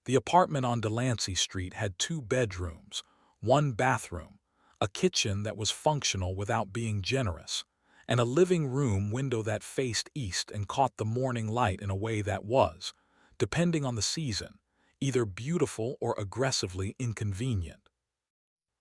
The apartment on Delancey Street had 2 bedrooms, 1 bathroom, a kitchen that was functional without being generous, and a living room window that faced east and caught the morning light in a way that was, depending on the season, either beautiful or aggressively inconvenient.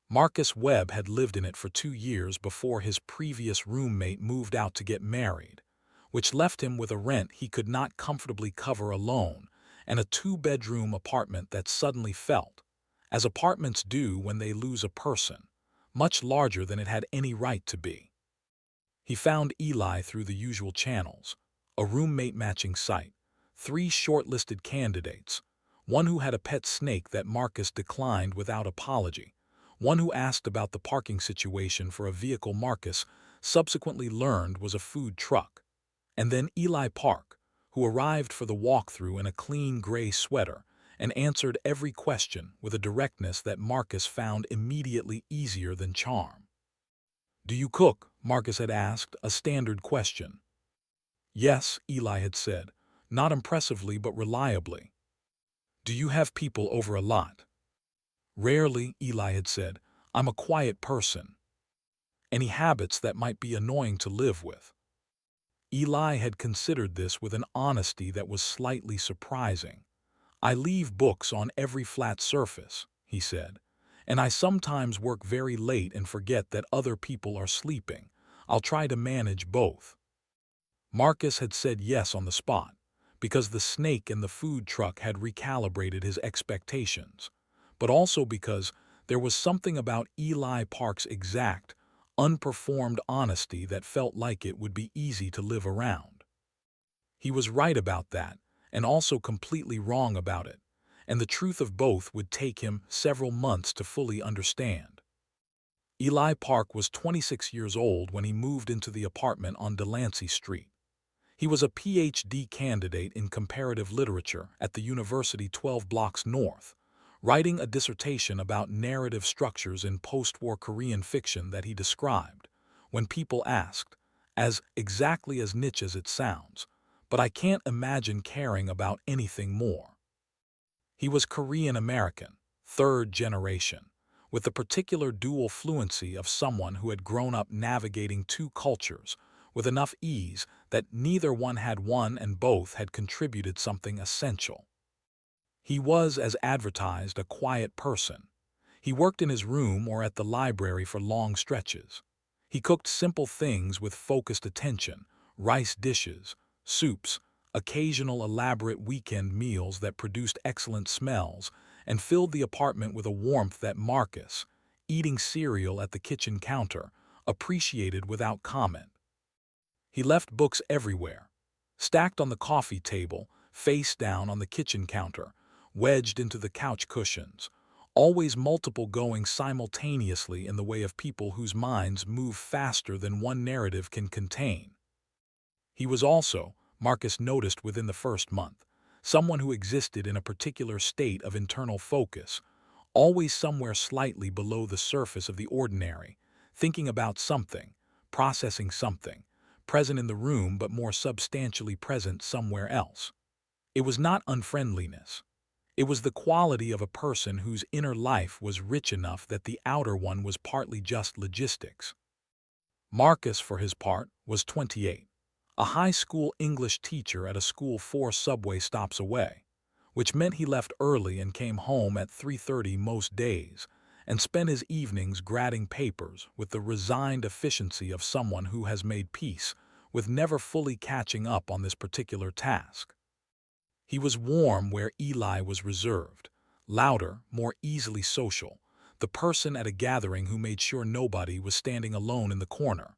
Marcus Webb had lived in it for 2 years before his previous roommate moved out to get married, which left him with a rent he could not comfortably cover alone and a 2 bedroom apartment that suddenly felt, as apartments do when they lose a person, much larger than it had any right to be. He found Eli through the usual channels: a roommate matching site, 3 shortlisted candidates, one who had a pet snake that Marcus declined without apology, one who asked about the parking situation for a vehicle Marcus subsequently learned was a food truck, and then Eli Park, who arrived for the walkthrough in a clean gray sweater and answered every question with a directness that Marcus found immediately easier than charm. "Do you cook?" Marcus had asked, a standard question. "Yes," Eli had said, not impressively but reliably. "Do you have people over a lot?" "Rarely," Eli had said. "I'm a quiet person." "Any habits that might be annoying to live with?" Eli had considered this with an honesty that was slightly surprising. "I leave books on every flat surface," he said, "and I sometimes work very late and forget that other people are sleeping. I'll try to manage both." Marcus had said yes on the spot, because the snake and the food truck had recalibrated his expectations, but also because there was something about Eli Park's exact, unperformed honesty that felt like it would be easy to live around. He was right about that, and also completely wrong about it, and the truth of both would take him several months to fully understand. Eli Park was 26 years old when he moved into the apartment on Delancey Street. He was a PhD candidate in comparative literature at the university 12 blocks north, writing a dissertation about narrative structures in post-war Korean fiction that he described, when people asked, as exactly as niche as it sounds, "But I can't imagine caring about anything more." He was Korean American, third generation, with the particular dual fluency of someone who had grown up navigating 2 cultures with enough ease that neither one had won and both had contributed something essential. He was, as advertised, a quiet person. He worked in his room or at the library for long stretches. He cooked simple things with focused attention: rice dishes, soups, occasional elaborate weekend meals that produced excellent smells, and filled the apartment with a warmth that Marcus, eating cereal at the kitchen counter, appreciated without comment. He left books everywhere, stacked on the coffee table, face down on the kitchen counter, wedged into the couch cushions, always multiple going simultaneously in the way of people whose minds move faster than one narrative can contain. He was also, Marcus noticed within the first month, someone who existed in a particular state of internal focus, always somewhere slightly below the surface of the ordinary, thinking about something, processing something, present in the room but more substantially present somewhere else. It was not unfriendliness. It was the quality of a person whose inner life was rich enough that the outer one was partly just logistics. Marcus, for his part, was 28, a high school English teacher at a school 4 subway stops away, which meant he left early and came home at 3:30 most days, and spent his evenings grading papers with the resigned efficiency of someone who has made peace with never fully catching up on this particular task. He was warm where Eli was reserved, louder, more easily social, the person at a gathering who made sure nobody was standing alone in the corner,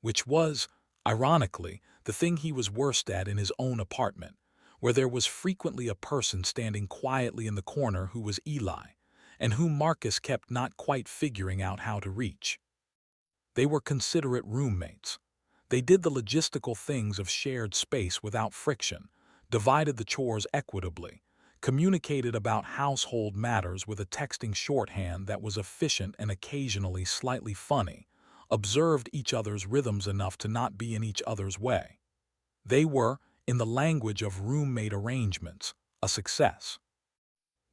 which was, ironically, the thing he was worst at in his own apartment, where there was frequently a person standing quietly in the corner who was Eli, and whom Marcus kept not quite figuring out how to reach. They were considerate roommates. They did the logistical things of shared space without friction, divided the chores equitably, communicated about household matters with a texting shorthand that was efficient and occasionally slightly funny, observed each other's rhythms enough to not be in each other's way. They were, in the language of roommate arrangements, a success.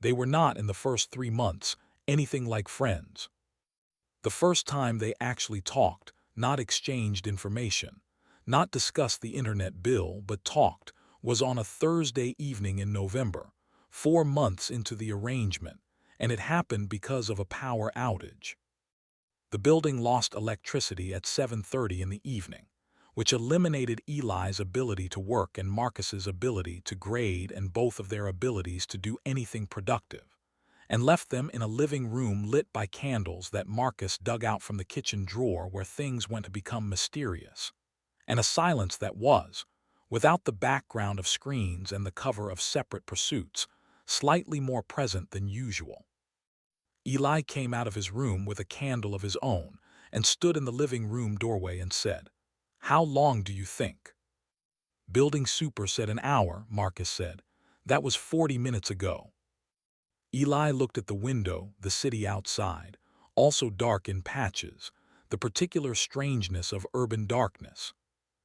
They were not, in the first 3 months, anything like friends. The first time they actually talked, not exchanged information, not discussed the internet bill, but talked, was on a Thursday evening in November, 4 months into the arrangement, and it happened because of a power outage. The building lost electricity at 7:30 in the evening, which eliminated Eli's ability to work and Marcus's ability to grade and both of their abilities to do anything productive, and left them in a living room lit by candles that Marcus dug out from the kitchen drawer where things went to become mysterious, and a silence that was, without the background of screens and the cover of separate pursuits, slightly more present than usual. Eli came out of his room with a candle of his own and stood in the living room doorway and said, "How long do you think?" "Building super said an hour," Marcus said. "That was 40 minutes ago." Eli looked at the window, the city outside, also dark in patches, the particular strangeness of urban darkness.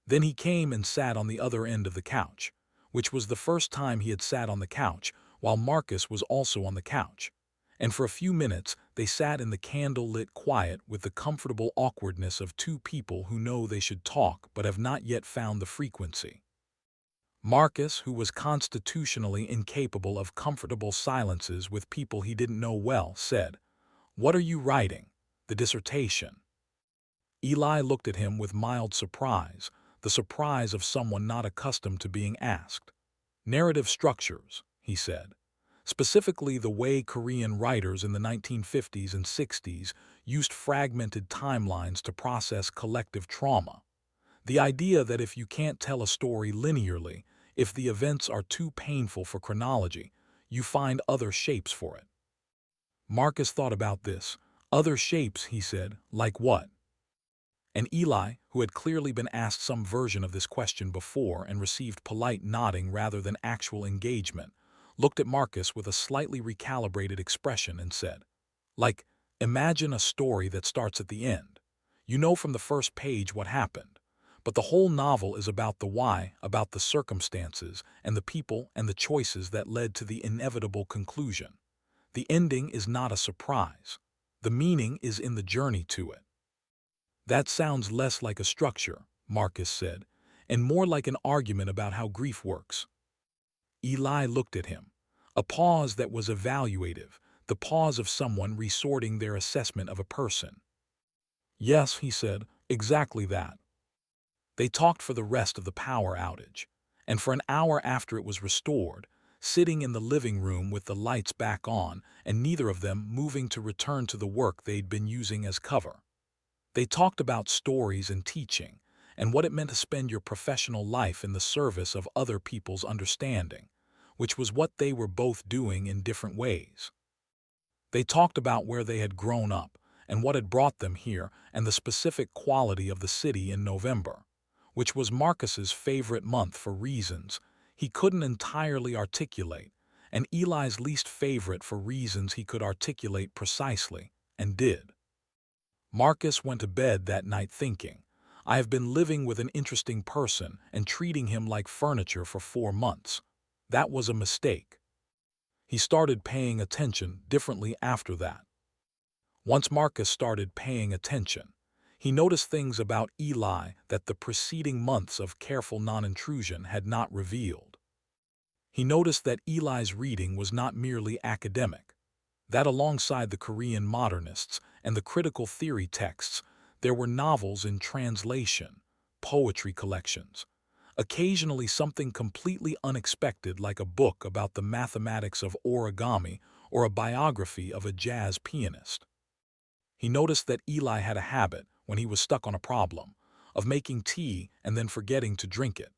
Then he came and sat on the other end of the couch, which was the first time he had sat on the couch, while Marcus was also on the couch. And for a few minutes they sat in the candle-lit quiet with the comfortable awkwardness of two people who know they should talk but have not yet found the frequency. Marcus, who was constitutionally incapable of comfortable silences with people he didn't know well, said, "What are you writing?" "The dissertation." Eli looked at him with mild surprise, the surprise of someone not accustomed to being asked. "Narrative structures," he said. "Specifically the way Korean writers in the 1950s and 60s used fragmented timelines to process collective trauma. The idea that if you can't tell a story linearly, if the events are too painful for chronology, you find other shapes for it." Marcus thought about this. "Other shapes," he said, "like what?" And Eli, who had clearly been asked some version of this question before and received polite nodding rather than actual engagement, looked at Marcus with a slightly recalibrated expression and said, "Like, imagine a story that starts at the end. You know from the first page what happened, but the whole novel is about the why, about the circumstances and the people and the choices that led to the inevitable conclusion. The ending is not a surprise. The meaning is in the journey to it." "That sounds less like a structure," Marcus said, "and more like an argument about how grief works." Eli looked at him. A pause that was evaluative, the pause of someone resorting their assessment of a person. "Yes," he said, "exactly that." They talked for the rest of the power outage, and for an hour after it was restored, sitting in the living room with the lights back on and neither of them moving to return to the work they'd been using as cover. They talked about stories and teaching, and what it meant to spend your professional life in the service of other people's understanding, which was what they were both doing in different ways. They talked about where they had grown up, and what had brought them here, and the specific quality of the city in November, which was Marcus's favorite month for reasons he couldn't entirely articulate, and Eli's least favorite for reasons he could articulate precisely, and did. Marcus went to bed that night thinking, "I have been living with an interesting person and treating him like furniture for 4 months. That was a mistake." He started paying attention differently after that. Once Marcus started paying attention, he noticed things about Eli that the preceding months of careful non-intrusion had not revealed. He noticed that Eli's reading was not merely academic, that alongside the Korean modernists and the critical theory texts, there were novels in translation, poetry collections, occasionally something completely unexpected like a book about the mathematics of origami or a biography of a jazz pianist. He noticed that Eli had a habit, when he was stuck on a problem, of making tea and then forgetting to drink it,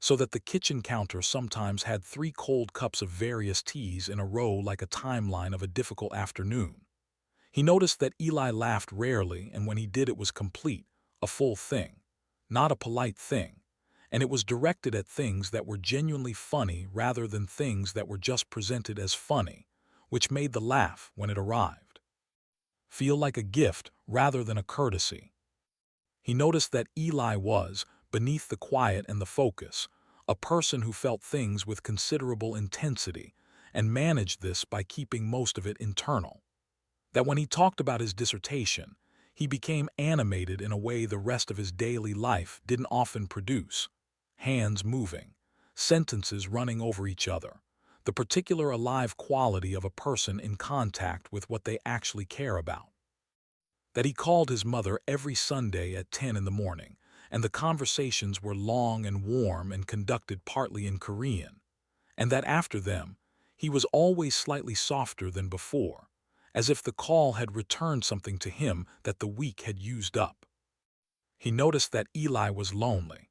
so that the kitchen counter sometimes had 3 cold cups of various teas in a row like a timeline of a difficult afternoon. He noticed that Eli laughed rarely, and when he did it was complete, a full thing, not a polite thing, and it was directed at things that were genuinely funny rather than things that were just presented as funny, which made the laugh, when it arrived, feel like a gift rather than a courtesy. He noticed that Eli was, beneath the quiet and the focus, a person who felt things with considerable intensity and managed this by keeping most of it internal. That when he talked about his dissertation, he became animated in a way the rest of his daily life didn't often produce. Hands moving, sentences running over each other, the particular alive quality of a person in contact with what they actually care about. That he called his mother every Sunday at 10 in the morning, and the conversations were long and warm and conducted partly in Korean, and that after them, he was always slightly softer than before, as if the call had returned something to him that the week had used up. He noticed that Eli was lonely.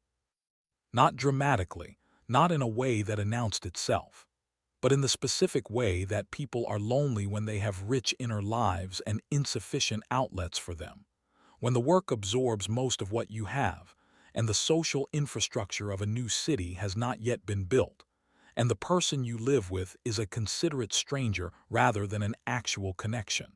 Not dramatically, not in a way that announced itself, but in the specific way that people are lonely when they have rich inner lives and insufficient outlets for them, when the work absorbs most of what you have, and the social infrastructure of a new city has not yet been built, and the person you live with is a considerate stranger rather than an actual connection.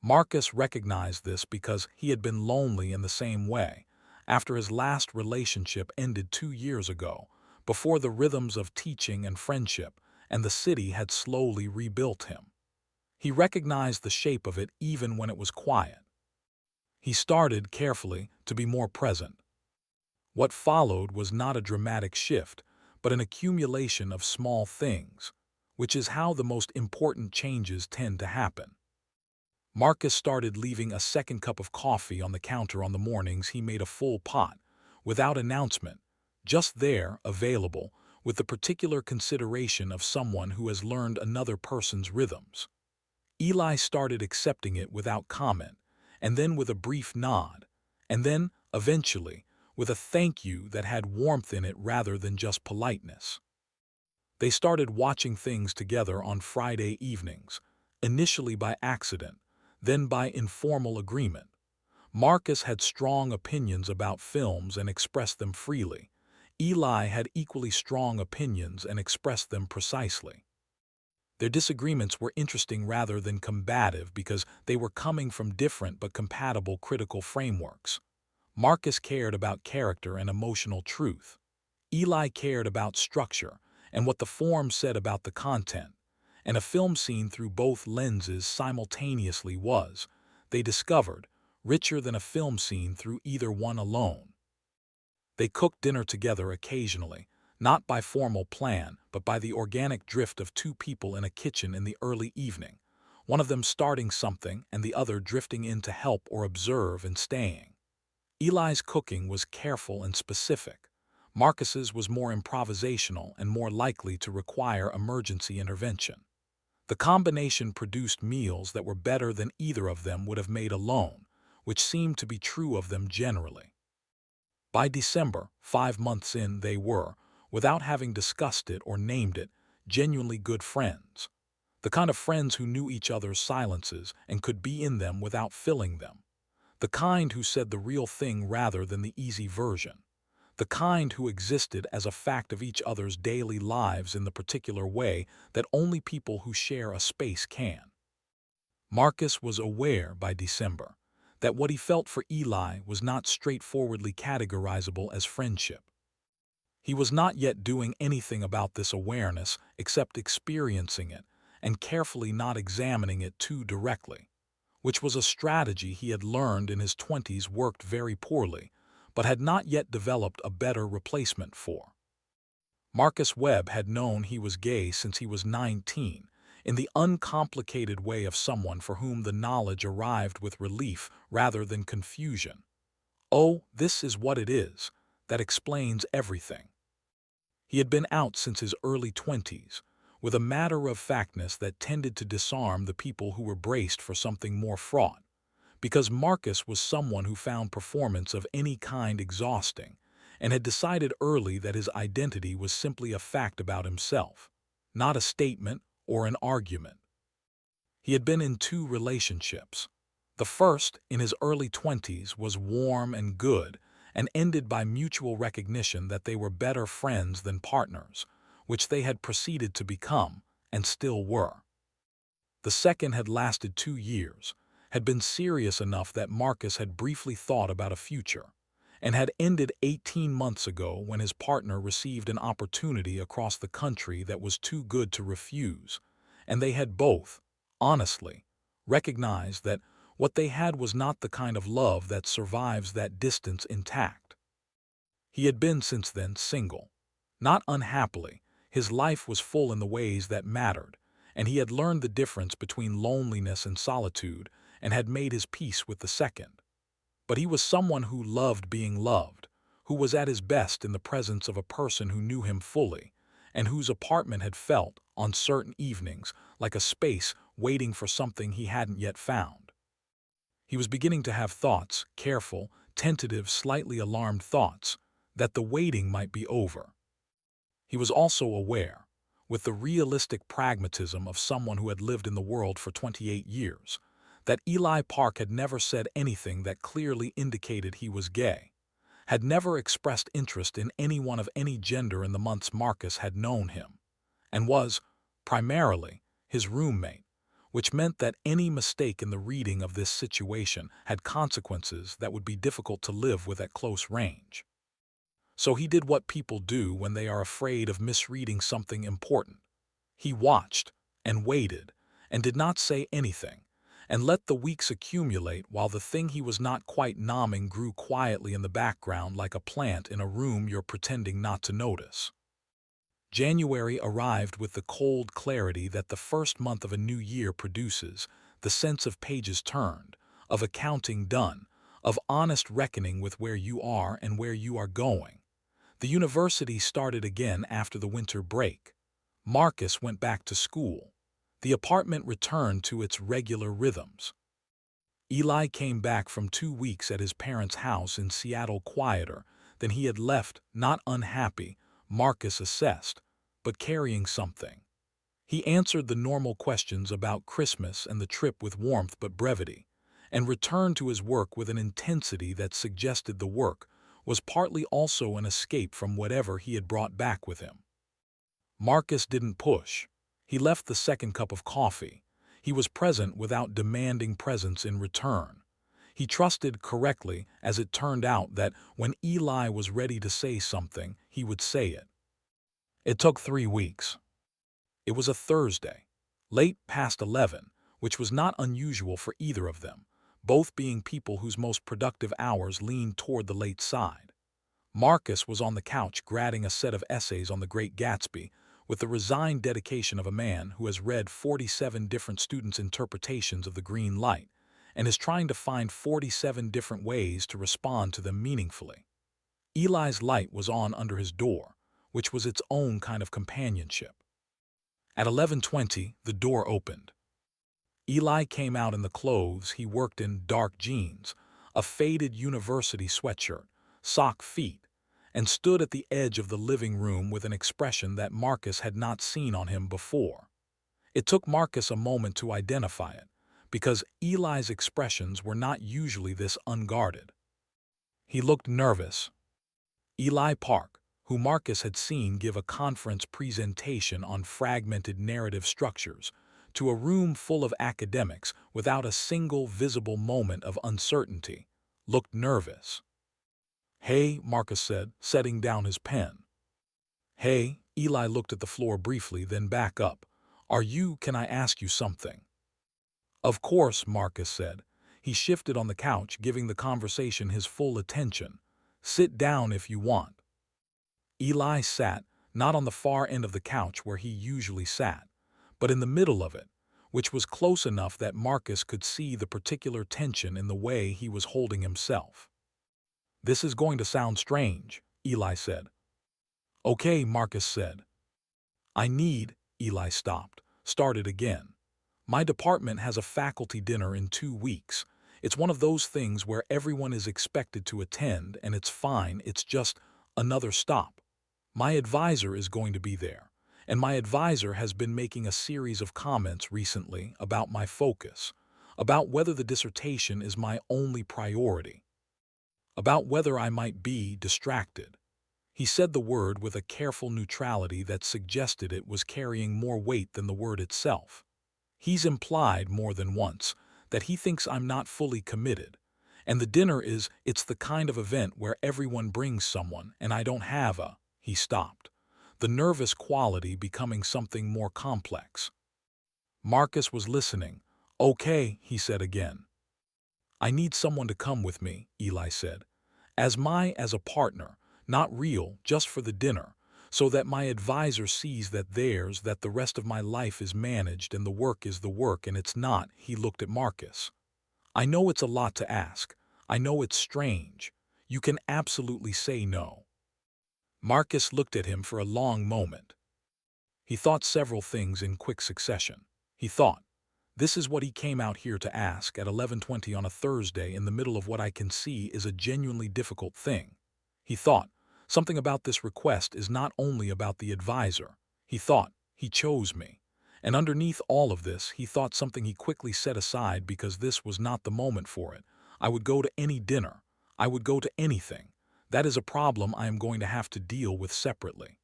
Marcus recognized this because he had been lonely in the same way, after his last relationship ended 2 years ago, before the rhythms of teaching and friendship, and the city had slowly rebuilt him. He recognized the shape of it even when it was quiet. He started, carefully, to be more present. What followed was not a dramatic shift, but an accumulation of small things, which is how the most important changes tend to happen. Marcus started leaving a second cup of coffee on the counter on the mornings he made a full pot, without announcement, just there, available, with the particular consideration of someone who has learned another person's rhythms. Eli started accepting it without comment, and then with a brief nod, and then, eventually, with a thank you that had warmth in it rather than just politeness. They started watching things together on Friday evenings, initially by accident, then by informal agreement. Marcus had strong opinions about films and expressed them freely. Eli had equally strong opinions and expressed them precisely. Their disagreements were interesting rather than combative because they were coming from different but compatible critical frameworks. Marcus cared about character and emotional truth. Eli cared about structure and what the form said about the content, and a film seen through both lenses simultaneously was, they discovered, richer than a film seen through either one alone. They cooked dinner together occasionally, not by formal plan, but by the organic drift of two people in a kitchen in the early evening, one of them starting something and the other drifting in to help or observe and staying. Eli's cooking was careful and specific. Marcus's was more improvisational and more likely to require emergency intervention. The combination produced meals that were better than either of them would have made alone, which seemed to be true of them generally. By December, 5 months in, they were, without having discussed it or named it, genuinely good friends. The kind of friends who knew each other's silences and could be in them without filling them. The kind who said the real thing rather than the easy version. The kind who existed as a fact of each other's daily lives in the particular way that only people who share a space can. Marcus was aware by December that what he felt for Eli was not straightforwardly categorizable as friendship. He was not yet doing anything about this awareness except experiencing it and carefully not examining it too directly, which was a strategy he had learned in his 20s worked very poorly, but had not yet developed a better replacement for. Marcus Webb had known he was gay since he was 19, in the uncomplicated way of someone for whom the knowledge arrived with relief rather than confusion. Oh, this is what it is. That explains everything. He had been out since his early 20s, with a matter-of-factness that tended to disarm the people who were braced for something more fraught, because Marcus was someone who found performance of any kind exhausting, and had decided early that his identity was simply a fact about himself, not a statement or an argument. He had been in 2 relationships. The first, in his early 20s, was warm and good, and ended by mutual recognition that they were better friends than partners, which they had proceeded to become, and still were. The second had lasted 2 years, had been serious enough that Marcus had briefly thought about a future, and had ended 18 months ago when his partner received an opportunity across the country that was too good to refuse, and they had both, honestly, recognized that what they had was not the kind of love that survives that distance intact. He had been since then single. Not unhappily, his life was full in the ways that mattered, and he had learned the difference between loneliness and solitude and had made his peace with the second. But he was someone who loved being loved, who was at his best in the presence of a person who knew him fully, and whose apartment had felt, on certain evenings, like a space waiting for something he hadn't yet found. He was beginning to have thoughts, careful, tentative, slightly alarmed thoughts, that the waiting might be over. He was also aware, with the realistic pragmatism of someone who had lived in the world for 28 years, that Eli Park had never said anything that clearly indicated he was gay, had never expressed interest in anyone of any gender in the months Marcus had known him, and was, primarily, his roommate, which meant that any mistake in the reading of this situation had consequences that would be difficult to live with at close range. So he did what people do when they are afraid of misreading something important. He watched, and waited, and did not say anything, and let the weeks accumulate while the thing he was not quite nomming grew quietly in the background like a plant in a room you're pretending not to notice. January arrived with the cold clarity that the first month of a new year produces, the sense of pages turned, of accounting done, of honest reckoning with where you are and where you are going. The university started again after the winter break. Marcus went back to school. The apartment returned to its regular rhythms. Eli came back from 2 weeks at his parents' house in Seattle quieter than he had left, not unhappy, Marcus assessed, but carrying something. He answered the normal questions about Christmas and the trip with warmth but brevity, and returned to his work with an intensity that suggested the work was partly also an escape from whatever he had brought back with him. Marcus didn't push. He left the second cup of coffee. He was present without demanding presence in return. He trusted correctly, as it turned out, that when Eli was ready to say something, he would say it. It took 3 weeks. It was a Thursday, late past 11, which was not unusual for either of them, both being people whose most productive hours leaned toward the late side. Marcus was on the couch grading a set of essays on the Great Gatsby with the resigned dedication of a man who has read 47 different students' interpretations of the green light and is trying to find 47 different ways to respond to them meaningfully. Eli's light was on under his door, which was its own kind of companionship. At 11:20, the door opened. Eli came out in the clothes he worked in, dark jeans, a faded university sweatshirt, sock feet, and stood at the edge of the living room with an expression that Marcus had not seen on him before. It took Marcus a moment to identify it, because Eli's expressions were not usually this unguarded. He looked nervous. Eli Park, who Marcus had seen give a conference presentation on fragmented narrative structures, to a room full of academics without a single visible moment of uncertainty, looked nervous. "Hey," Marcus said, setting down his pen. "Hey," Eli looked at the floor briefly, then back up. Can I ask you something?" "Of course," Marcus said. He shifted on the couch, giving the conversation his full attention. "Sit down if you want." Eli sat, not on the far end of the couch where he usually sat, but in the middle of it, which was close enough that Marcus could see the particular tension in the way he was holding himself. "This is going to sound strange," Eli said. "Okay," Marcus said. Eli stopped, started again. "My department has a faculty dinner in 2 weeks. It's one of those things where everyone is expected to attend, and it's fine, it's just another stop. My advisor is going to be there, and my advisor has been making a series of comments recently about my focus, about whether the dissertation is my only priority, about whether I might be distracted." He said the word with a careful neutrality that suggested it was carrying more weight than the word itself. "He's implied more than once that he thinks I'm not fully committed, And the dinner it's the kind of event where everyone brings someone, and I don't have a—" He stopped, the nervous quality becoming something more complex. Marcus was listening. "Okay," he said again. "I need someone to come with me," Eli said. As a partner, not real, just for the dinner, so that my advisor sees that the rest of my life is managed and the work is the work and it's not." He looked at Marcus. "I know it's a lot to ask. I know it's strange. You can absolutely say no." Marcus looked at him for a long moment. He thought several things in quick succession. He thought, this is what he came out here to ask at 11:20 on a Thursday in the middle of what I can see is a genuinely difficult thing. He thought, something about this request is not only about the advisor. He thought, he chose me. And underneath all of this, he thought something he quickly set aside because this was not the moment for it. I would go to any dinner. I would go to anything. That is a problem I am going to have to deal with separately.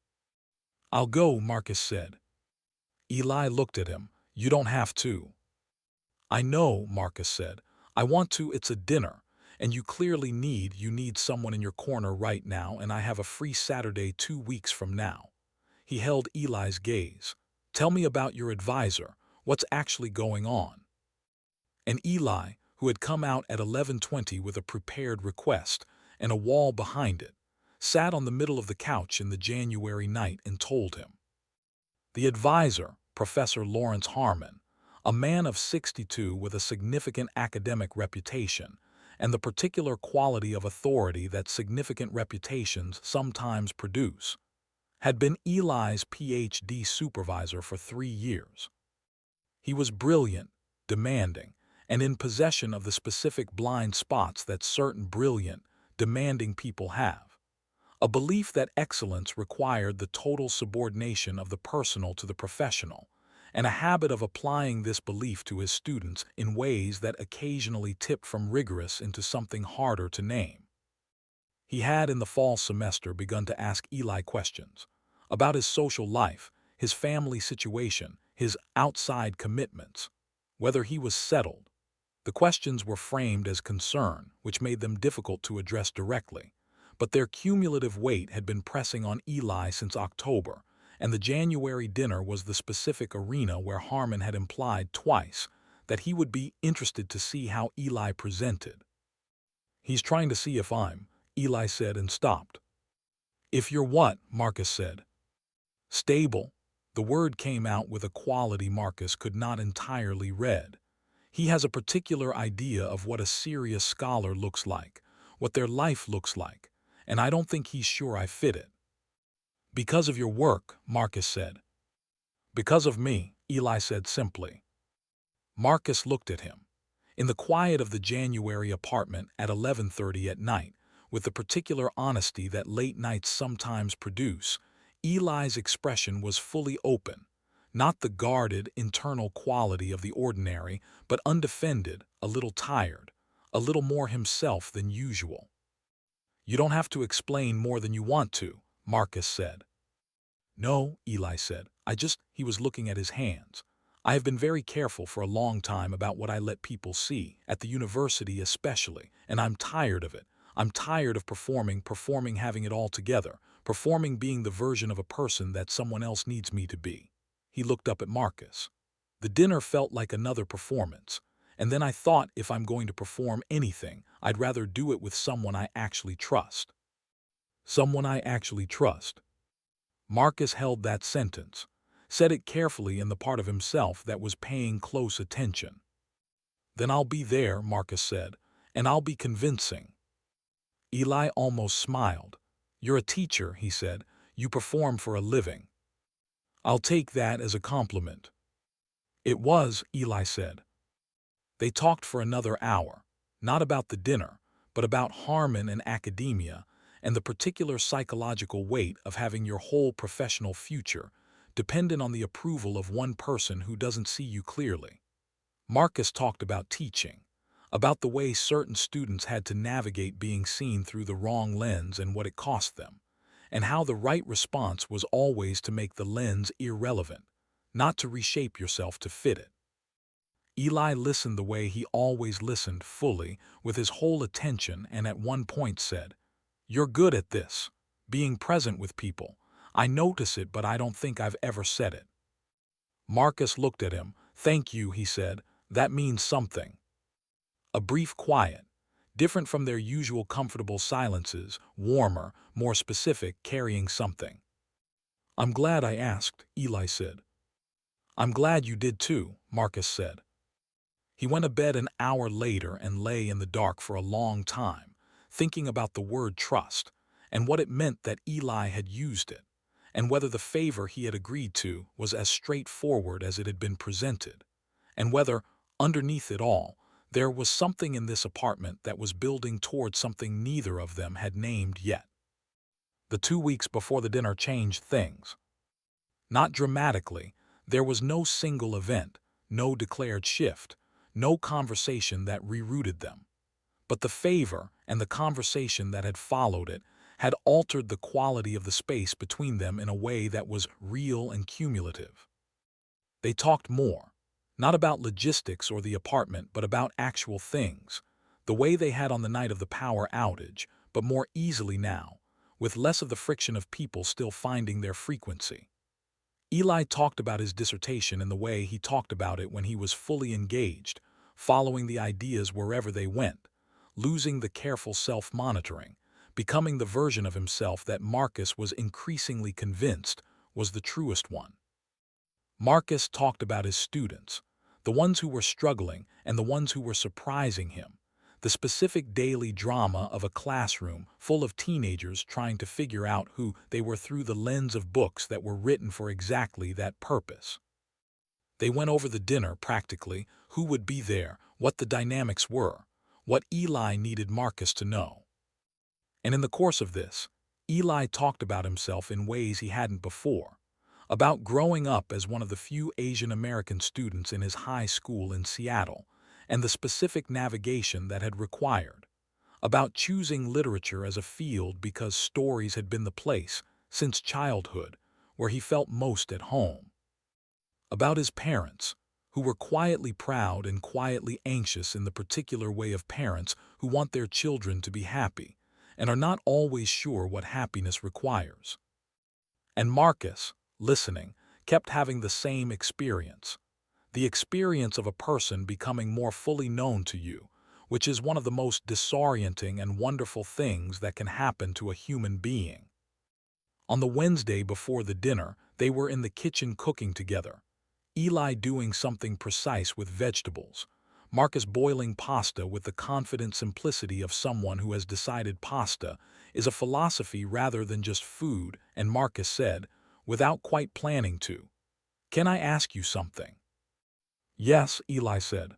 "I'll go," Marcus said. Eli looked at him. "You don't have to." "I know," Marcus said. "I want to. It's a dinner. And you clearly need someone in your corner right now, and I have a free Saturday 2 weeks from now." He held Eli's gaze. "Tell me about your advisor. What's actually going on?" And Eli, who had come out at 11:20 with a prepared request and a wall behind it, sat on the middle of the couch in the January night and told him. The advisor, Professor Lawrence Harmon, a man of 62 with a significant academic reputation, and the particular quality of authority that significant reputations sometimes produce, had been Eli's PhD supervisor for 3 years. He was brilliant, demanding, and in possession of the specific blind spots that certain brilliant, demanding people have. A belief that excellence required the total subordination of the personal to the professional, and a habit of applying this belief to his students in ways that occasionally tipped from rigorous into something harder to name. He had in the fall semester begun to ask Eli questions about his social life, his family situation, his outside commitments, whether he was settled. The questions were framed as concern, which made them difficult to address directly. But their cumulative weight had been pressing on Eli since October, and the January dinner was the specific arena where Harmon had implied twice that he would be interested to see how Eli presented. "He's trying to see if I'm," Eli said and stopped. "If you're what?" Marcus said. "Stable." The word came out with a quality Marcus could not entirely read. He has a particular idea of what a serious scholar looks like, what their life looks like, and I don't think he's sure I fit it. "Because of your work," Marcus said. "Because of me," Eli said simply. Marcus looked at him. In the quiet of the January apartment at 11:30 at night, with the particular honesty that late nights sometimes produce, Eli's expression was fully open, not the guarded, internal quality of the ordinary, but undefended, a little tired, a little more himself than usual. "You don't have to explain more than you want to," Marcus said. "No," Eli said. He was looking at his hands. "I have been very careful for a long time about what I let people see, at the university especially, and I'm tired of it. I'm tired of performing having it all together, performing being the version of a person that someone else needs me to be." He looked up at Marcus. "The dinner felt like another performance, and then I thought if I'm going to perform anything, I'd rather do it with someone I actually trust." "Someone I actually trust." Marcus held that sentence, said it carefully in the part of himself that was paying close attention. "Then I'll be there," Marcus said, "and I'll be convincing." Eli almost smiled. "You're a teacher," he said. "You perform for a living." "I'll take that as a compliment." "It was," Eli said. They talked for another hour, not about the dinner, but about Harmon and academia, and the particular psychological weight of having your whole professional future dependent on the approval of one person who doesn't see you clearly. Marcus talked about teaching, about the way certain students had to navigate being seen through the wrong lens and what it cost them, and how the right response was always to make the lens irrelevant, not to reshape yourself to fit it. Eli listened the way he always listened, fully, with his whole attention, and at one point said, "You're good at this, being present with people. I notice it, but I don't think I've ever said it." Marcus looked at him. "Thank you," he said. "That means something." A brief quiet, different from their usual comfortable silences, warmer, more specific, carrying something. "I'm glad I asked," Eli said. "I'm glad you did too," Marcus said. He went to bed an hour later and lay in the dark for a long time, thinking about the word trust, and what it meant that Eli had used it, and whether the favor he had agreed to was as straightforward as it had been presented, and whether, underneath it all, there was something in this apartment that was building toward something neither of them had named yet. The 2 weeks before the dinner changed things. Not dramatically. There was no single event, no declared shift, no conversation that rerouted them. But the favor and the conversation that had followed it had altered the quality of the space between them in a way that was real and cumulative. They talked more, not about logistics or the apartment, but about actual things, the way they had on the night of the power outage, but more easily now, with less of the friction of people still finding their frequency. Eli talked about his dissertation in the way he talked about it when he was fully engaged, following the ideas wherever they went, losing the careful self-monitoring, becoming the version of himself that Marcus was increasingly convinced was the truest one. Marcus talked about his students, the ones who were struggling and the ones who were surprising him, the specific daily drama of a classroom full of teenagers trying to figure out who they were through the lens of books that were written for exactly that purpose. They went over the dinner practically, who would be there, what the dynamics were, what Eli needed Marcus to know. And in the course of this, Eli talked about himself in ways he hadn't before, about growing up as one of the few Asian American students in his high school in Seattle, and the specific navigation that had required, about choosing literature as a field because stories had been the place, since childhood, where he felt most at home, about his parents, who were quietly proud and quietly anxious in the particular way of parents who want their children to be happy, and are not always sure what happiness requires. And Marcus, listening, kept having the same experience, the experience of a person becoming more fully known to you, which is one of the most disorienting and wonderful things that can happen to a human being. On the Wednesday before the dinner, they were in the kitchen cooking together, Eli doing something precise with vegetables, Marcus boiling pasta with the confident simplicity of someone who has decided pasta is a philosophy rather than just food, and Marcus said, without quite planning to, "Can I ask you something?" "Yes," Eli said.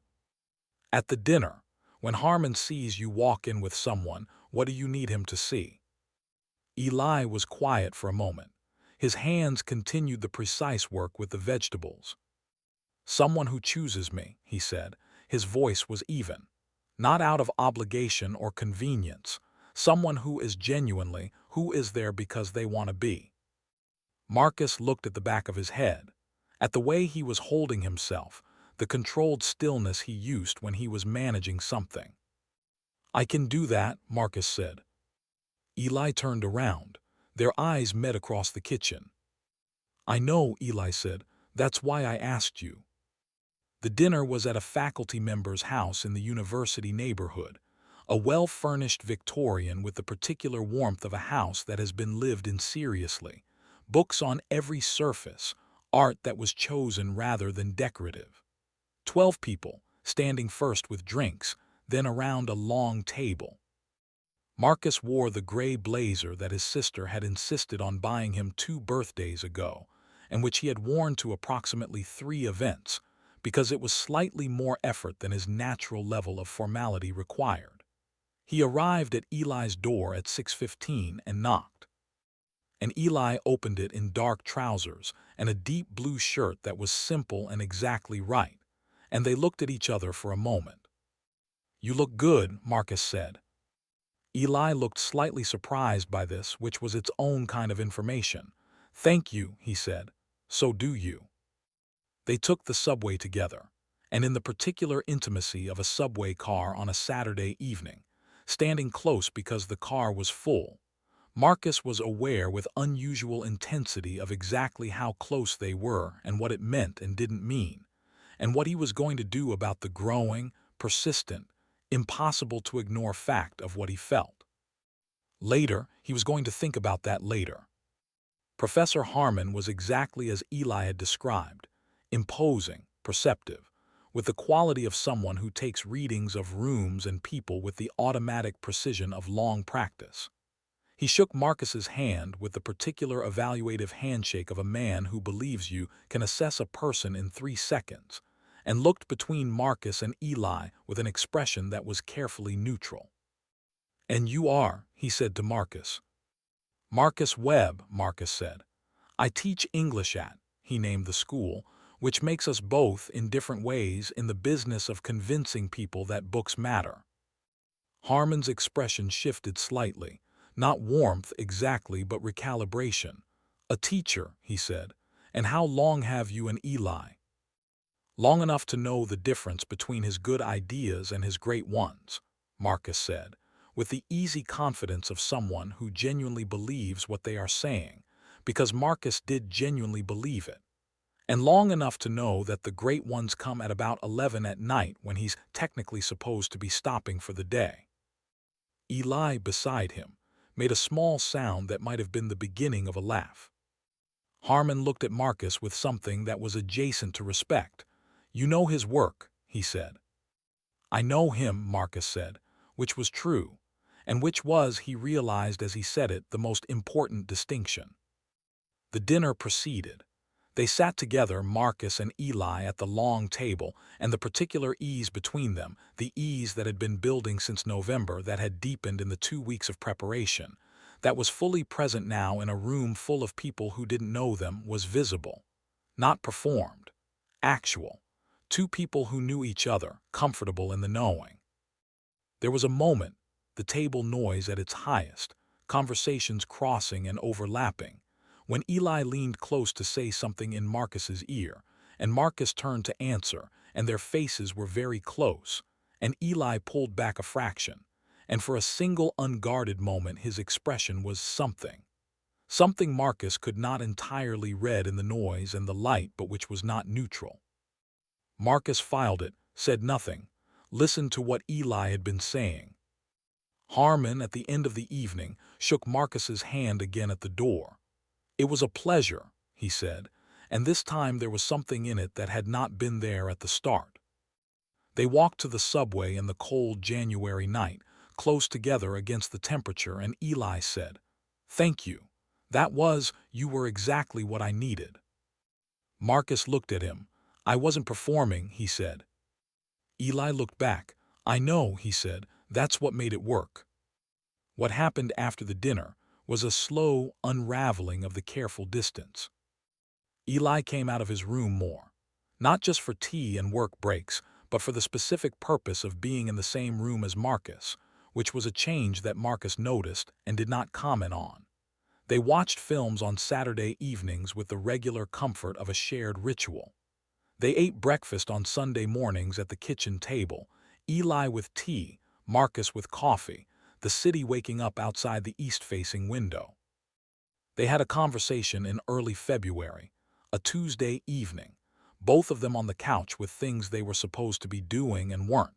"At the dinner, when Harmon sees you walk in with someone, what do you need him to see?" Eli was quiet for a moment. His hands continued the precise work with the vegetables. "Someone who chooses me," he said. His voice was even. "Not out of obligation or convenience. Someone who is genuinely, who is there because they want to be." Marcus looked at the back of his head, at the way he was holding himself, the controlled stillness he used when he was managing something. "I can do that," Marcus said. Eli turned around. Their eyes met across the kitchen. "I know," Eli said. "That's why I asked you." The dinner was at a faculty member's house in the university neighborhood, a well-furnished Victorian with the particular warmth of a house that has been lived in seriously, books on every surface, art that was chosen rather than decorative. 12 people, standing first with drinks, then around a long table. Marcus wore the gray blazer that his sister had insisted on buying him 2 birthdays ago, and which he had worn to approximately 3 events, because it was slightly more effort than his natural level of formality required. He arrived at Eli's door at 6:15 and knocked. And Eli opened it in dark trousers and a deep blue shirt that was simple and exactly right, and they looked at each other for a moment. "You look good," Marcus said. Eli looked slightly surprised by this, which was its own kind of information. "Thank you," he said. "So do you." They took the subway together, and in the particular intimacy of a subway car on a Saturday evening, standing close because the car was full, Marcus was aware with unusual intensity of exactly how close they were and what it meant and didn't mean, and what he was going to do about the growing, persistent, impossible-to-ignore fact of what he felt. Later, he was going to think about that later. Professor Harmon was exactly as Eli had described, imposing, perceptive, with the quality of someone who takes readings of rooms and people with the automatic precision of long practice. He shook Marcus's hand with the particular evaluative handshake of a man who believes you can assess a person in 3 seconds, and looked between Marcus and Eli with an expression that was carefully neutral. "And you are," he said to Marcus. "Marcus Webb," Marcus said. "I teach English at," he named the school, "which makes us both, in different ways, in the business of convincing people that books matter." Harmon's expression shifted slightly. Not warmth exactly, but recalibration. "A teacher," he said. "And how long have you and Eli?" "Long enough to know the difference between his good ideas and his great ones," Marcus said, with the easy confidence of someone who genuinely believes what they are saying, because Marcus did genuinely believe it. "And long enough to know that the great ones come at about 11 at night when he's technically supposed to be stopping for the day." Eli, beside him, made a small sound that might have been the beginning of a laugh. Harmon looked at Marcus with something that was adjacent to respect. "You know his work," he said. "I know him," Marcus said, which was true, and which was, he realized as he said it, the most important distinction. The dinner proceeded. They sat together, Marcus and Eli, at the long table, and the particular ease between them, the ease that had been building since November, that had deepened in the 2 weeks of preparation, that was fully present now in a room full of people who didn't know them, was visible. Not performed. Actual. 2 people who knew each other, comfortable in the knowing. There was a moment, the table noise at its highest, conversations crossing and overlapping, when Eli leaned close to say something in Marcus's ear, and Marcus turned to answer, and their faces were very close, and Eli pulled back a fraction, and for a single unguarded moment his expression was something. Something Marcus could not entirely read in the noise and the light, but which was not neutral. Marcus filed it, said nothing, listened to what Eli had been saying. Harmon, at the end of the evening, shook Marcus's hand again at the door. "It was a pleasure," he said, and this time there was something in it that had not been there at the start. They walked to the subway in the cold January night, close together against the temperature, and Eli said, "Thank you. You were exactly what I needed." Marcus looked at him. "I wasn't performing," he said. Eli looked back. "I know," he said, "that's what made it work." What happened after the dinner was a slow unraveling of the careful distance. Eli came out of his room more, not just for tea and work breaks, but for the specific purpose of being in the same room as Marcus, which was a change that Marcus noticed and did not comment on. They watched films on Saturday evenings with the regular comfort of a shared ritual. They ate breakfast on Sunday mornings at the kitchen table, Eli with tea, Marcus with coffee, the city waking up outside the east-facing window. They had a conversation in early February, a Tuesday evening, both of them on the couch with things they were supposed to be doing and weren't.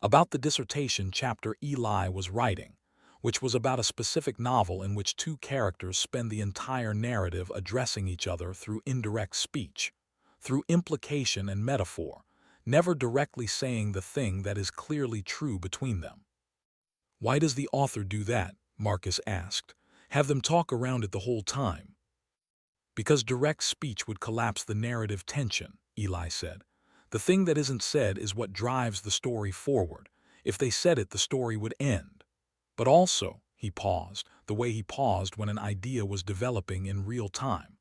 About the dissertation chapter Eli was writing, which was about a specific novel in which 2 characters spend the entire narrative addressing each other through indirect speech, through implication and metaphor, never directly saying the thing that is clearly true between them. "Why does the author do that?" Marcus asked. "Have them talk around it the whole time?" "Because direct speech would collapse the narrative tension," Eli said. "The thing that isn't said is what drives the story forward. If they said it, the story would end. But also," he paused, the way he paused when an idea was developing in real time,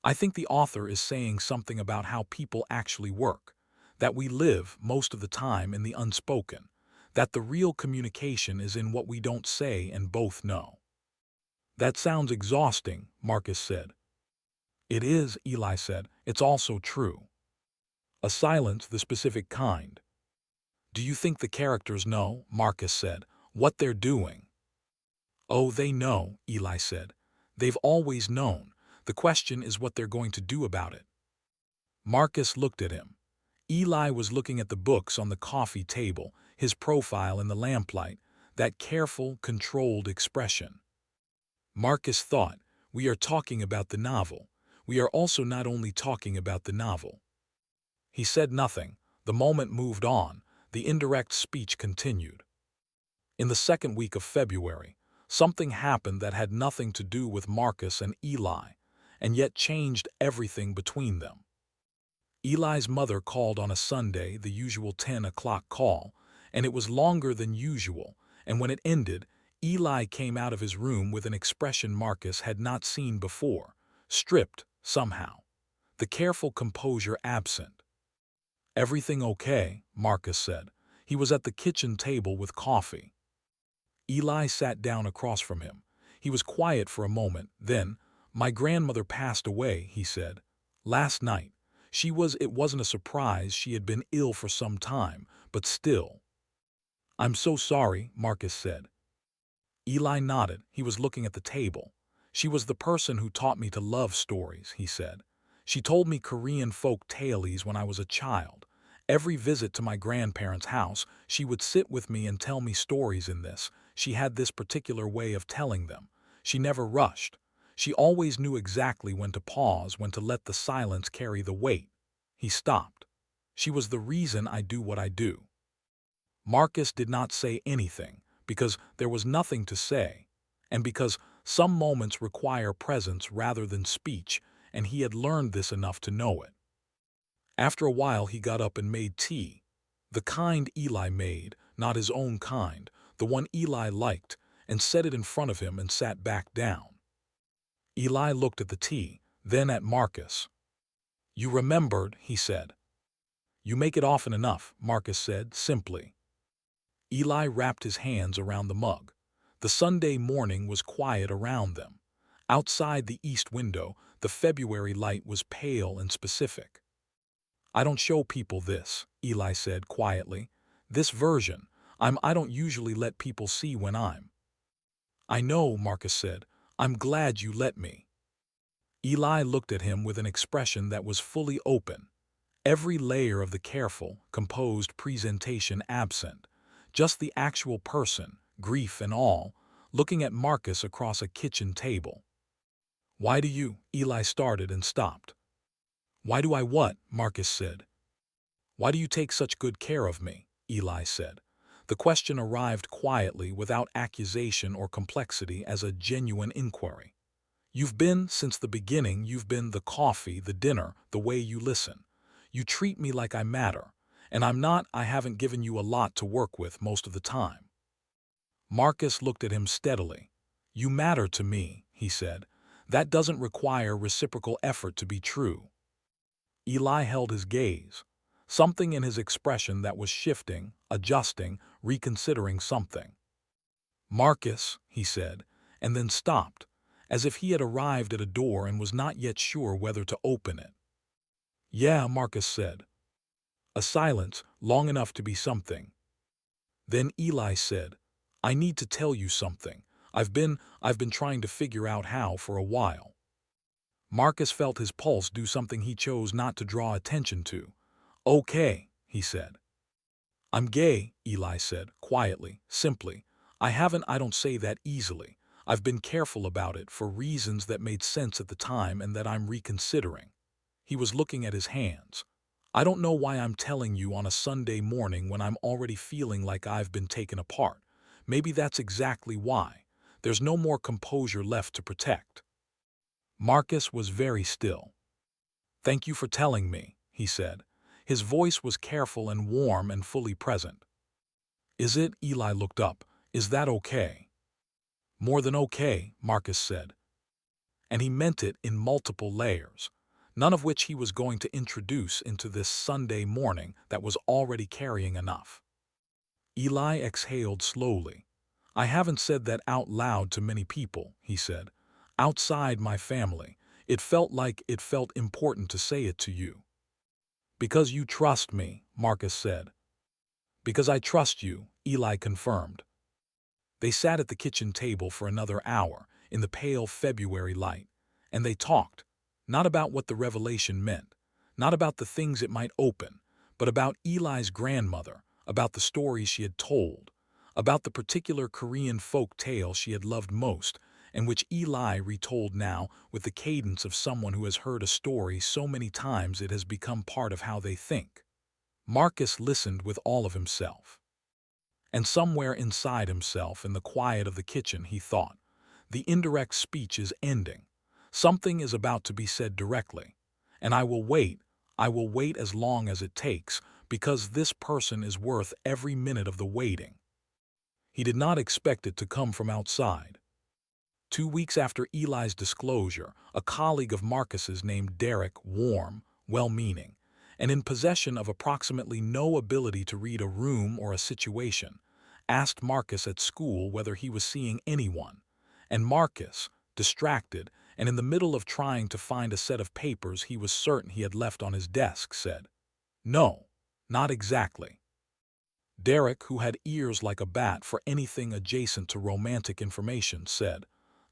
"I think the author is saying something about how people actually work, that we live, most of the time, in the unspoken, that the real communication is in what we don't say and both know." "That sounds exhausting," Marcus said. "It is," Eli said. "It's also true." A silence, the specific kind. Do you think the characters know, Marcus said, what they're doing? Oh, they know, Eli said. They've always known. The question is what they're going to do about it. Marcus looked at him. Eli was looking at the books on the coffee table, his profile in the lamplight, that careful, controlled expression. Marcus thought, we are talking about the novel. We are also not only talking about the novel. He said nothing. The moment moved on. The indirect speech continued. In the second week of February, something happened that had nothing to do with Marcus and Eli, and yet changed everything between them. Eli's mother called on a Sunday, the usual 10 o'clock call, and it was longer than usual, and when it ended, Eli came out of his room with an expression Marcus had not seen before, stripped, somehow. The careful composure absent. "Everything okay?" Marcus said. He was at the kitchen table with coffee. Eli sat down across from him. He was quiet for a moment, then, "My grandmother passed away," he said. "Last night. It wasn't a surprise, she had been ill for some time, but still." "I'm so sorry," Marcus said. Eli nodded. He was looking at the table. "She was the person who taught me to love stories," he said. "She told me Korean folk tales when I was a child. Every visit to my grandparents' house, she would sit with me and tell me stories in this. She had this particular way of telling them. She never rushed. She always knew exactly when to pause, when to let the silence carry the weight." He stopped. "She was the reason I do what I do." Marcus did not say anything, because there was nothing to say, and because some moments require presence rather than speech, and he had learned this enough to know it. After a while he got up and made tea. The kind Eli made, not his own kind, the one Eli liked, and set it in front of him and sat back down. Eli looked at the tea, then at Marcus. "You remembered," he said. "You make it often enough," Marcus said, simply. Eli wrapped his hands around the mug. The Sunday morning was quiet around them. Outside the east window, the February light was pale and specific. "I don't show people this," Eli said quietly. "This version. I don't usually let people see when I'm." "I know," Marcus said. "I'm glad you let me." Eli looked at him with an expression that was fully open. Every layer of the careful, composed presentation absent. Just the actual person, grief and all, looking at Marcus across a kitchen table. "Why do you?" Eli started and stopped. "Why do I what?" Marcus said. "Why do you take such good care of me?" Eli said. The question arrived quietly, without accusation or complexity, as a genuine inquiry. "You've been, since the beginning, you've been the coffee, the dinner, the way you listen. You treat me like I matter, and I haven't given you a lot to work with most of the time." Marcus looked at him steadily. "You matter to me," he said. "That doesn't require reciprocal effort to be true." Eli held his gaze. Something in his expression that was shifting, adjusting, reconsidering something. "Marcus," he said, and then stopped, as if he had arrived at a door and was not yet sure whether to open it. "Yeah," Marcus said. A silence, long enough to be something. Then Eli said, "I need to tell you something. I've been trying to figure out how for a while." Marcus felt his pulse do something he chose not to draw attention to. "Okay," he said. "I'm gay," Eli said, quietly, simply. I don't say that easily. I've been careful about it for reasons that made sense at the time and that I'm reconsidering." He was looking at his hands. "I don't know why I'm telling you on a Sunday morning when I'm already feeling like I've been taken apart. Maybe that's exactly why. There's no more composure left to protect." Marcus was very still. "Thank you for telling me," he said. His voice was careful and warm and fully present. "Is it?" Eli looked up. "Is that okay?" "More than okay," Marcus said. And he meant it in multiple layers, none of which he was going to introduce into this Sunday morning that was already carrying enough. Eli exhaled slowly. "I haven't said that out loud to many people," he said. "Outside my family, it felt important to say it to you." Because you trust me, Marcus said. Because I trust you, Eli confirmed. They sat at the kitchen table for another hour in the pale February light, and they talked, not about what the revelation meant, not about the things it might open, but about Eli's grandmother, about the stories she had told, about the particular Korean folk tale she had loved most, and which Eli retold now with the cadence of someone who has heard a story so many times it has become part of how they think. Marcus listened with all of himself. And somewhere inside himself, in the quiet of the kitchen, he thought, the indirect speech is ending. Something is about to be said directly. And I will wait as long as it takes, because this person is worth every minute of the waiting. He did not expect it to come from outside. 2 weeks after Eli's disclosure, a colleague of Marcus's named Derek, warm, well-meaning, and in possession of approximately no ability to read a room or a situation, asked Marcus at school whether he was seeing anyone, and Marcus, distracted and in the middle of trying to find a set of papers he was certain he had left on his desk, said, "No, not exactly." Derek, who had ears like a bat for anything adjacent to romantic information, said,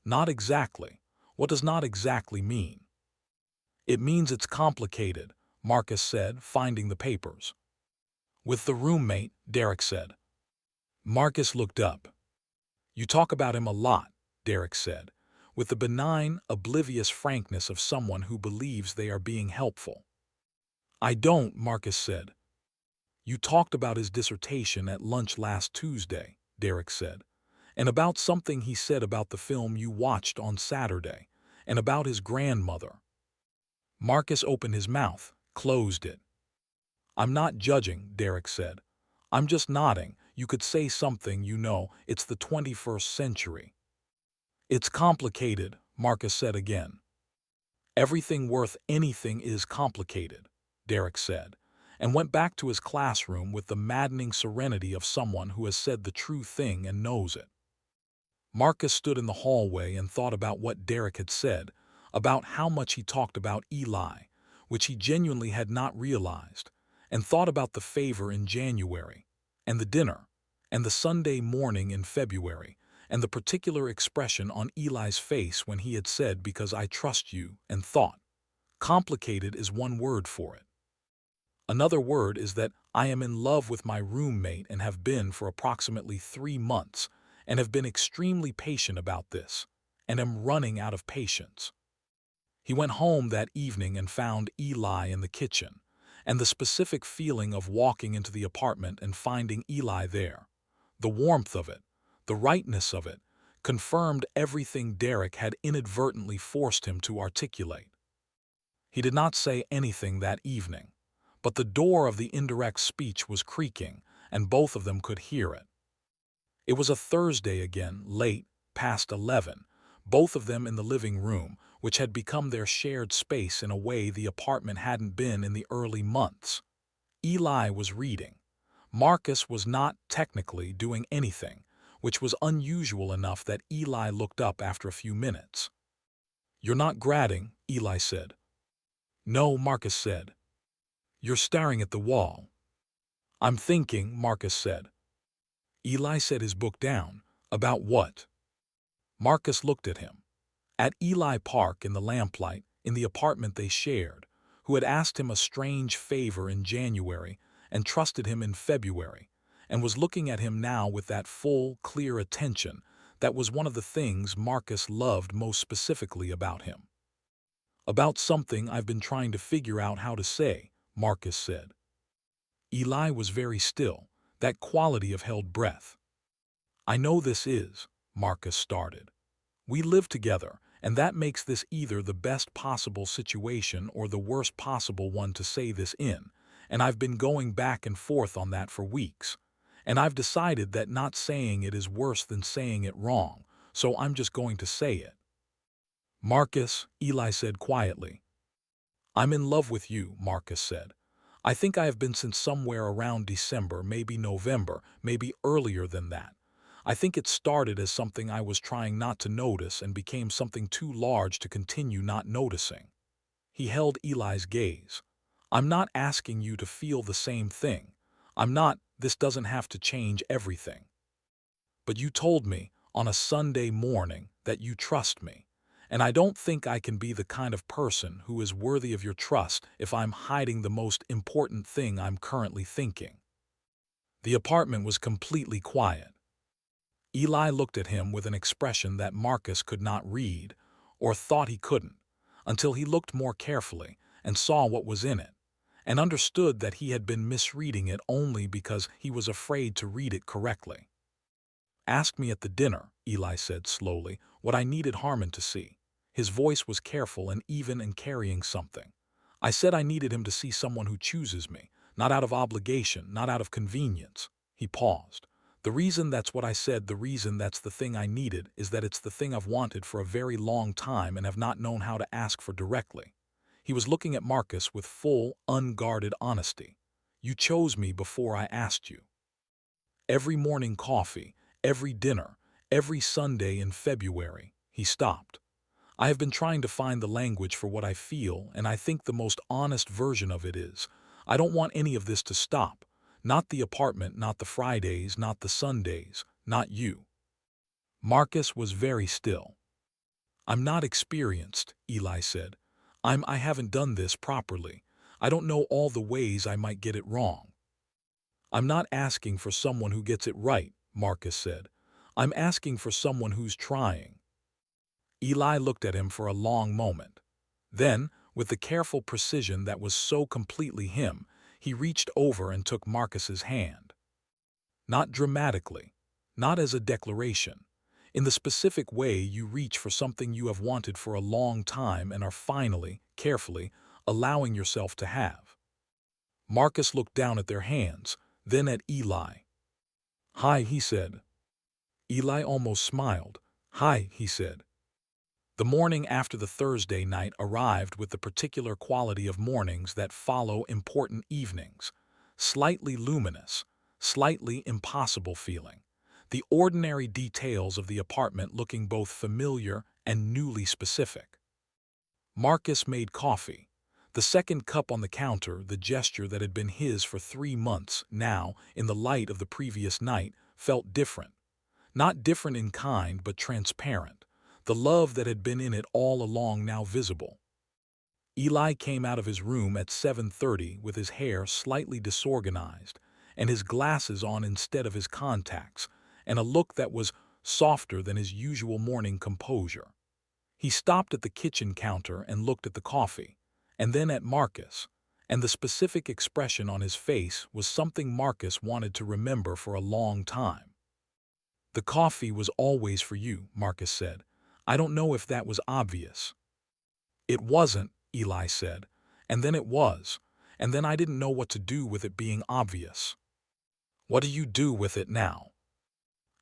"Not exactly. What does not exactly mean?" "It means it's complicated," Marcus said, finding the papers. "With the roommate," Derek said. Marcus looked up. "You talk about him a lot," Derek said, with the benign, oblivious frankness of someone who believes they are being helpful. "I don't," Marcus said. "You talked about his dissertation at lunch last Tuesday," Derek said, "and about something he said about the film you watched on Saturday, and about his grandmother." Marcus opened his mouth, closed it. "I'm not judging," Derek said. "I'm just nodding. You could say something, it's the 21st century. "It's complicated," Marcus said again. "Everything worth anything is complicated," Derek said, and went back to his classroom with the maddening serenity of someone who has said the true thing and knows it. Marcus stood in the hallway and thought about what Derek had said, about how much he talked about Eli, which he genuinely had not realized, and thought about the favor in January, and the dinner, and the Sunday morning in February, and the particular expression on Eli's face when he had said, "Because I trust you," and thought, complicated is one word for it. Another word is that I am in love with my roommate and have been for approximately 3 months, and have been extremely patient about this, and am running out of patience. He went home that evening and found Eli in the kitchen, and the specific feeling of walking into the apartment and finding Eli there, the warmth of it, the rightness of it, confirmed everything Derek had inadvertently forced him to articulate. He did not say anything that evening, but the door of the indirect speech was creaking, and both of them could hear it. It was a Thursday again, late, past 11, both of them in the living room, which had become their shared space in a way the apartment hadn't been in the early months. Eli was reading. Marcus was not technically doing anything, which was unusual enough that Eli looked up after a few minutes. "You're not gradding," Eli said. "No," Marcus said. "You're staring at the wall." "I'm thinking," Marcus said. Eli set his book down. "About what?" Marcus looked at him. At Eli Park in the lamplight, in the apartment they shared, who had asked him a strange favor in January and trusted him in February, and was looking at him now with that full, clear attention that was one of the things Marcus loved most specifically about him. "About something I've been trying to figure out how to say," Marcus said. Eli was very still, that quality of held breath. "I know this is," Marcus started. "We live together, and that makes this either the best possible situation or the worst possible one to say this in, and I've been going back and forth on that for weeks. And I've decided that not saying it is worse than saying it wrong, so I'm just going to say it." "Marcus," Eli said quietly. "I'm in love with you," Marcus said. "I think I have been since somewhere around December, maybe November, maybe earlier than that. I think it started as something I was trying not to notice and became something too large to continue not noticing." He held Eli's gaze. I'm not asking you to feel the same thing. This doesn't have to change everything. But you told me on a Sunday morning that you trust me, and I don't think I can be the kind of person who is worthy of your trust if I'm hiding the most important thing I'm currently thinking. The apartment was completely quiet. Eli looked at him with an expression that Marcus could not read, or thought he couldn't, until he looked more carefully and saw what was in it, and understood that he had been misreading it only because he was afraid to read it correctly. "Ask me at the dinner," Eli said slowly, "what I needed Harmon to see." His voice was careful and even in carrying something. "I said I needed him to see someone who chooses me, not out of obligation, not out of convenience." He paused. "The reason that's what I said, the reason that's the thing I needed, is that it's the thing I've wanted for a very long time and have not known how to ask for directly." He was looking at Marcus with full, unguarded honesty. "You chose me before I asked you. Every morning coffee, every dinner, every Sunday in February." He stopped. "I have been trying to find the language for what I feel, and I think the most honest version of it is, I don't want any of this to stop. Not the apartment, not the Fridays, not the Sundays, not you." Marcus was very still. "I'm not experienced," Eli said. I haven't done this properly. I don't know all the ways I might get it wrong." "I'm not asking for someone who gets it right," Marcus said. "I'm asking for someone who's trying." Eli looked at him for a long moment. Then, with the careful precision that was so completely him, he reached over and took Marcus's hand. Not dramatically, not as a declaration. In the specific way you reach for something you have wanted for a long time and are finally, carefully, allowing yourself to have. Marcus looked down at their hands, then at Eli. "Hi," he said. Eli almost smiled. "Hi," he said. The morning after the Thursday night arrived with the particular quality of mornings that follow important evenings. Slightly luminous, slightly impossible feeling. The ordinary details of the apartment looking both familiar and newly specific. Marcus made coffee. The second cup on the counter, the gesture that had been his for 3 months, now, in the light of the previous night, felt different. Not different in kind, but transparent. The love that had been in it all along now visible. Eli came out of his room at 7:30 with his hair slightly disorganized and his glasses on instead of his contacts, and a look that was softer than his usual morning composure. He stopped at the kitchen counter and looked at the coffee, and then at Marcus, and the specific expression on his face was something Marcus wanted to remember for a long time. "The coffee was always for you," Marcus said. "I don't know if that was obvious." "It wasn't," Eli said, "and then it was, and then I didn't know what to do with it being obvious." "What do you do with it now?"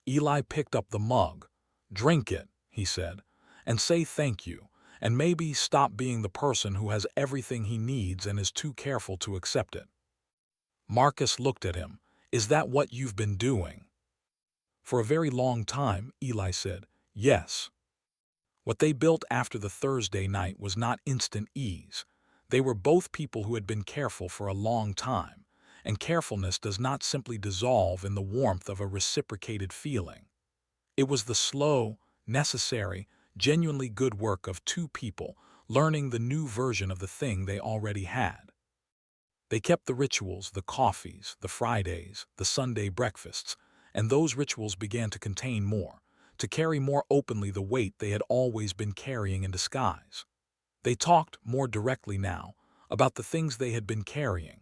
Eli picked up the mug. "Drink it," he said, "and say thank you, and maybe stop being the person who has everything he needs and is too careful to accept it." Marcus looked at him. "Is that what you've been doing?" "For a very long time," Eli said. "Yes." What they built after the Thursday night was not instant ease. They were both people who had been careful for a long time, and carefulness does not simply dissolve in the warmth of a reciprocated feeling. It was the slow, necessary, genuinely good work of two people learning the new version of the thing they already had. They kept the rituals, the coffees, the Fridays, the Sunday breakfasts, and those rituals began to contain more, to carry more openly the weight they had always been carrying in disguise. They talked more directly now about the things they had been carrying.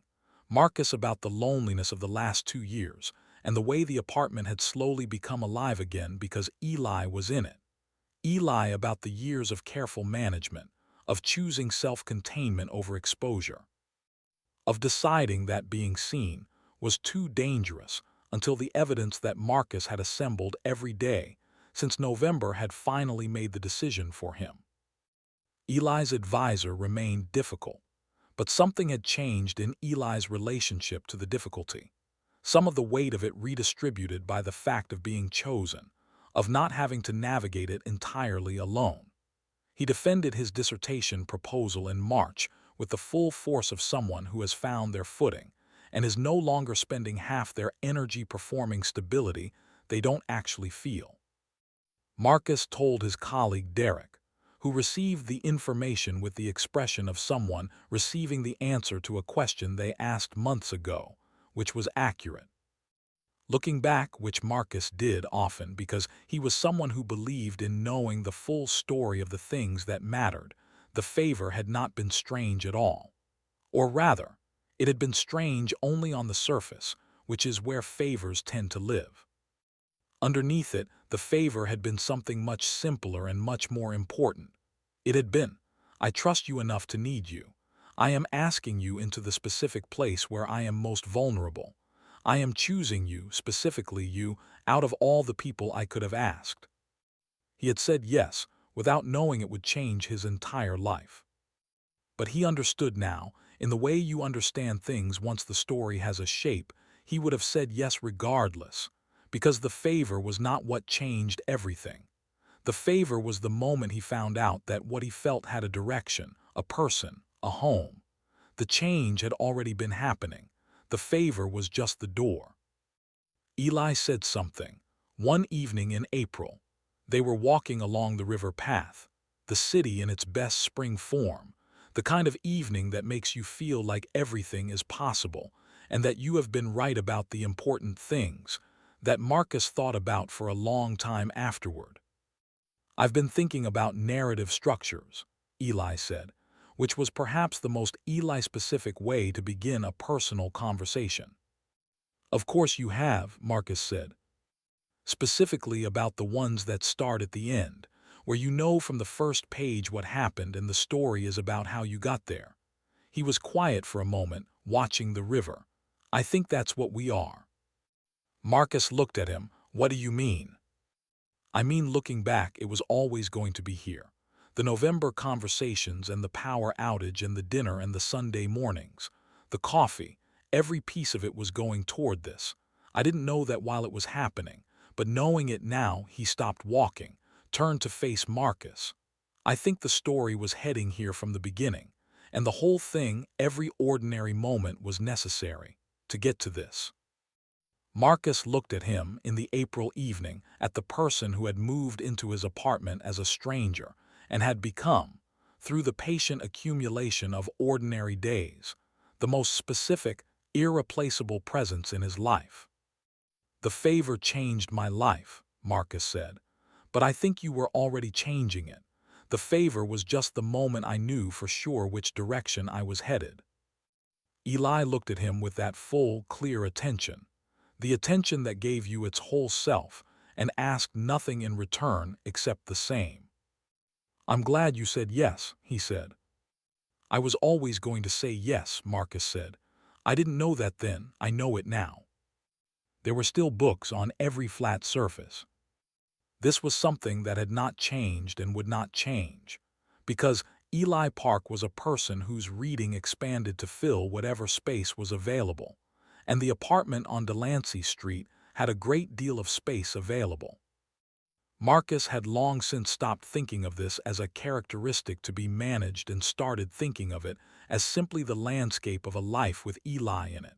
Marcus about the loneliness of the last 2 years and the way the apartment had slowly become alive again because Eli was in it. Eli about the years of careful management, of choosing self-containment over exposure, of deciding that being seen was too dangerous until the evidence that Marcus had assembled every day since November had finally made the decision for him. Eli's advisor remained difficult, but something had changed in Eli's relationship to the difficulty. Some of the weight of it redistributed by the fact of being chosen, of not having to navigate it entirely alone. He defended his dissertation proposal in March with the full force of someone who has found their footing and is no longer spending half their energy performing stability they don't actually feel. Marcus told his colleague Derek, who received the information with the expression of someone receiving the answer to a question they asked months ago, which was accurate. Looking back, which Marcus did often because he was someone who believed in knowing the full story of the things that mattered, the favor had not been strange at all. Or rather, it had been strange only on the surface, which is where favors tend to live. Underneath it, the favor had been something much simpler and much more important. It had been, I trust you enough to need you. I am asking you into the specific place where I am most vulnerable. I am choosing you, specifically you, out of all the people I could have asked. He had said yes, without knowing it would change his entire life. But he understood now, in the way you understand things once the story has a shape, he would have said yes regardless, because the favor was not what changed everything. The favor was the moment he found out that what he felt had a direction, a person, a home. The change had already been happening. The favor was just the door. Eli said something. One evening in April, they were walking along the river path, the city in its best spring form, the kind of evening that makes you feel like everything is possible and that you have been right about the important things that Marcus thought about for a long time afterward. I've been thinking about narrative structures, Eli said, which was perhaps the most Eli-specific way to begin a personal conversation. Of course you have, Marcus said. Specifically about the ones that start at the end, where you know from the first page what happened and the story is about how you got there. He was quiet for a moment, watching the river. I think that's what we are. Marcus looked at him. What do you mean? I mean, looking back, it was always going to be here. The November conversations and the power outage and the dinner and the Sunday mornings. The coffee, every piece of it was going toward this. I didn't know that while it was happening, but knowing it now, he stopped walking, turned to face Marcus. I think the story was heading here from the beginning, and the whole thing, every ordinary moment was necessary to get to this. Marcus looked at him in the April evening, at the person who had moved into his apartment as a stranger and had become, through the patient accumulation of ordinary days, the most specific, irreplaceable presence in his life. The favor changed my life, Marcus said, but I think you were already changing it. The favor was just the moment I knew for sure which direction I was headed. Eli looked at him with that full, clear attention. The attention that gave you its whole self and asked nothing in return except the same. I'm glad you said yes, he said. I was always going to say yes, Marcus said. I didn't know that then, I know it now. There were still books on every flat surface. This was something that had not changed and would not change, because Eli Park was a person whose reading expanded to fill whatever space was available, and the apartment on Delancey Street had a great deal of space available. Marcus had long since stopped thinking of this as a characteristic to be managed and started thinking of it as simply the landscape of a life with Eli in it.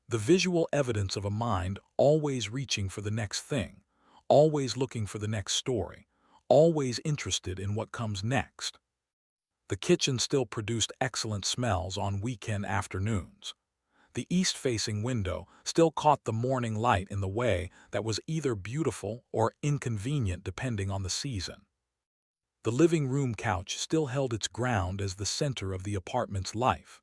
The visual evidence of a mind always reaching for the next thing, always looking for the next story, always interested in what comes next. The kitchen still produced excellent smells on weekend afternoons. The east-facing window still caught the morning light in the way that was either beautiful or inconvenient depending on the season. The living room couch still held its ground as the center of the apartment's life,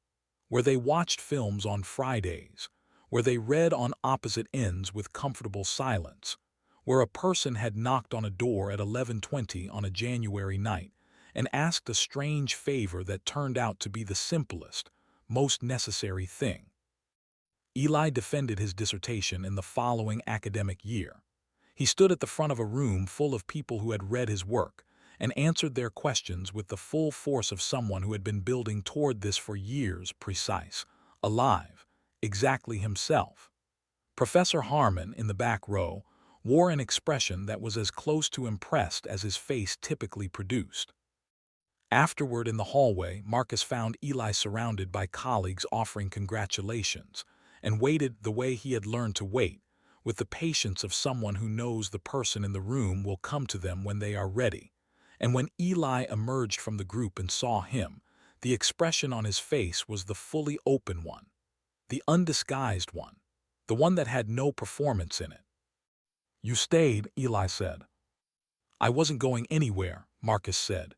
where they watched films on Fridays, where they read on opposite ends with comfortable silence, where a person had knocked on a door at 11:20 on a January night and asked a strange favor that turned out to be the simplest, most necessary thing. Eli defended his dissertation in the following academic year. He stood at the front of a room full of people who had read his work and answered their questions with the full force of someone who had been building toward this for years, precise, alive, exactly himself. Professor Harmon, in the back row, wore an expression that was as close to impressed as his face typically produced. Afterward in the hallway, Marcus found Eli surrounded by colleagues offering congratulations, and waited the way he had learned to wait, with the patience of someone who knows the person in the room will come to them when they are ready. And when Eli emerged from the group and saw him, the expression on his face was the fully open one, the undisguised one, the one that had no performance in it. "You stayed," Eli said. "I wasn't going anywhere," Marcus said.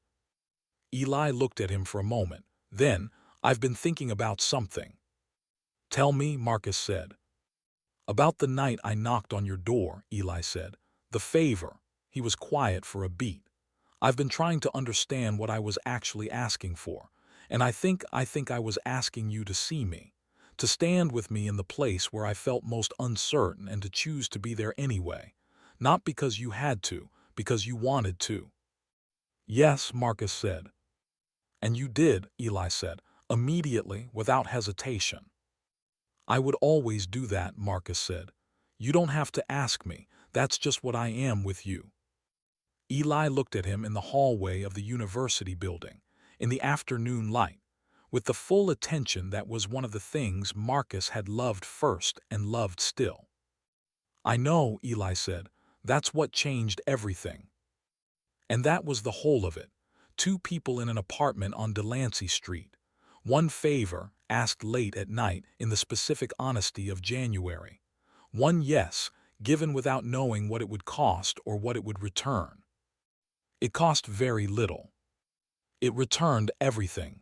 Eli looked at him for a moment. Then, "I've been thinking about something." "Tell me," Marcus said. "About the night I knocked on your door," Eli said. "The favor." He was quiet for a beat. "I've been trying to understand what I was actually asking for, and I think I was asking you to see me, to stand with me in the place where I felt most uncertain and to choose to be there anyway. Not because you had to, because you wanted to." "Yes," Marcus said. "And you did," Eli said, immediately, without hesitation. "I would always do that," Marcus said. "You don't have to ask me, that's just what I am with you." Eli looked at him in the hallway of the university building, in the afternoon light, with the full attention that was one of the things Marcus had loved first and loved still. "I know," Eli said, "that's what changed everything." And that was the whole of it. Two people in an apartment on Delancey Street. One favor, asked late at night in the specific honesty of January. One yes, given without knowing what it would cost or what it would return. It cost very little. It returned everything.